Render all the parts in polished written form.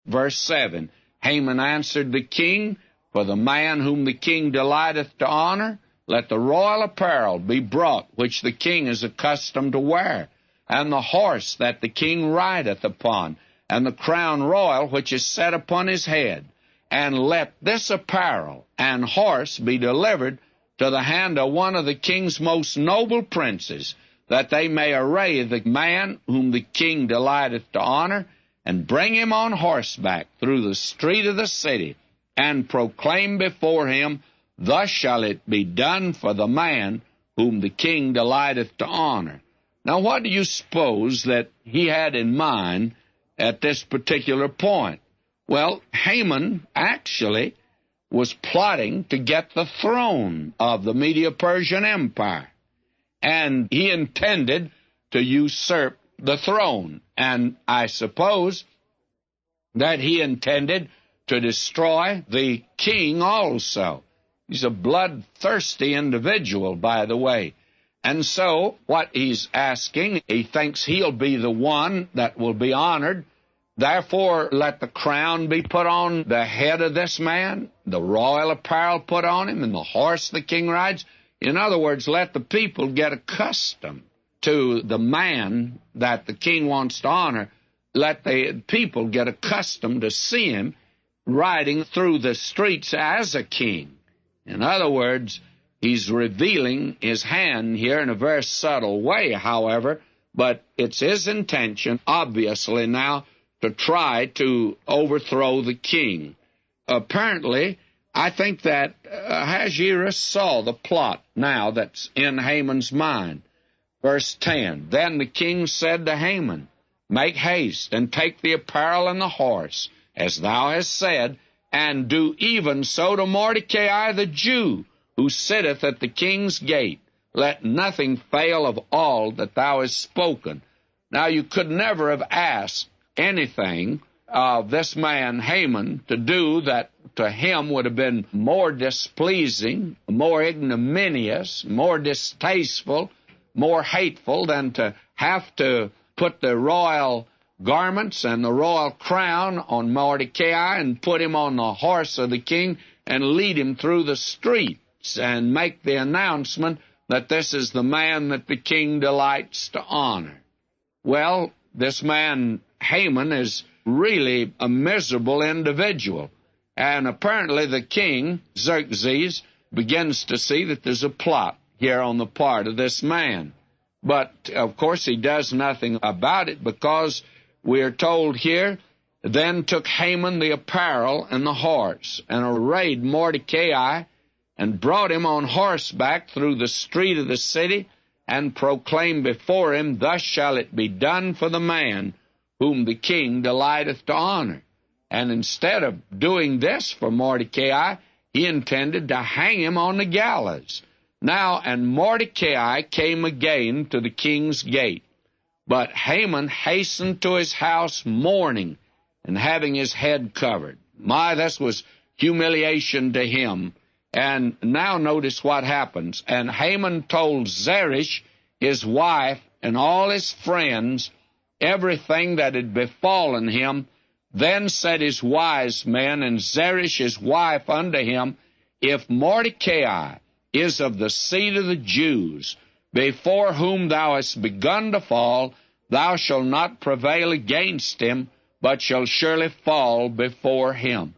Verse 7, Haman answered the king, For the man whom the king delighteth to honor, let the royal apparel be brought, which the king is accustomed to wear, and the horse that the king rideth upon, and the crown royal which is set upon his head. And let this apparel and horse be delivered to the hand of one of the king's most noble princes, that they may array the man whom the king delighteth to honor, and bring him on horseback through the street of the city, and proclaim before him, Thus shall it be done for the man whom the king delighteth to honor. Now, what do you suppose that he had in mind at this particular point? Well, Haman actually was plotting to get the throne of the Medo-Persian Empire, and he intended to usurp the throne, and I suppose that he intended to destroy the king also. He's a bloodthirsty individual, by the way. And so what he's asking, he thinks he'll be the one that will be honored. Therefore, let the crown be put on the head of this man, the royal apparel put on him, and the horse the king rides. In other words, let the people get accustomed to the man that the king wants to honor. Let the people get accustomed to see him riding through the streets as a king. In other words, he's revealing his hand here in a very subtle way, however, but it's his intention, obviously now, to try to overthrow the king. Apparently, I think that Ahasuerus saw the plot now that's in Haman's mind. Verse 10, Then the king said to Haman, Make haste, and take the apparel and the horse, as thou hast said, and do even so to Mordecai the Jew, who sitteth at the king's gate. Let nothing fail of all that thou hast spoken. Now you could never have asked anything of this man Haman to do that to him would have been more displeasing, more ignominious, more distasteful, more hateful than to have to put the royal garments and the royal crown on Mordecai and put him on the horse of the king and lead him through the streets and make the announcement that this is the man that the king delights to honor. Well, this man Haman is really a miserable individual, and apparently the king, Xerxes, begins to see that there's a plot here on the part of this man. But, of course, he does nothing about it, because we are told here, Then took Haman the apparel and the horse, and arrayed Mordecai, and brought him on horseback through the street of the city, and proclaimed before him, Thus shall it be done for the man whom the king delighteth to honor. And instead of doing this for Mordecai, he intended to hang him on the gallows. Now, and Mordecai came again to the king's gate. But Haman hastened to his house mourning, and having his head covered. My, this was humiliation to him. And now notice what happens. And Haman told Zeresh, his wife, and all his friends, everything that had befallen him. Then said his wise men and Zeresh his wife unto him, If Mordecai is of the seed of the Jews, before whom thou hast begun to fall, thou shalt not prevail against him, but shall surely fall before him.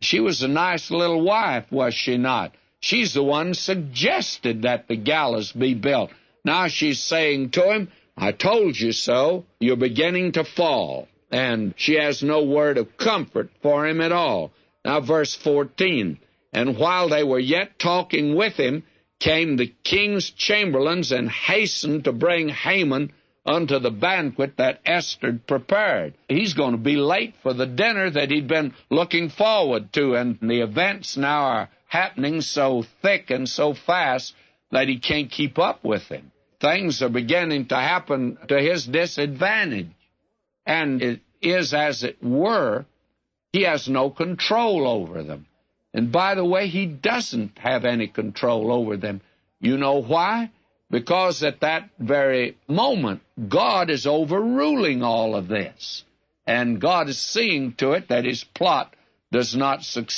She was a nice little wife, was she not? She's the one suggested that the gallows be built. Now she's saying to him, I told you so, you're beginning to fall. And she has no word of comfort for him at all. Now verse 14, And while they were yet talking with him, came the king's chamberlains, and hastened to bring Haman unto the banquet that Esther prepared. He's going to be late for the dinner that he'd been looking forward to, and the events now are happening so thick and so fast that he can't keep up with them. Things are beginning to happen to his disadvantage, and it is, as it were, he has no control over them. And by the way, he doesn't have any control over them. You know why? Because at that very moment, God is overruling all of this. and God is seeing to it that his plot does not succeed.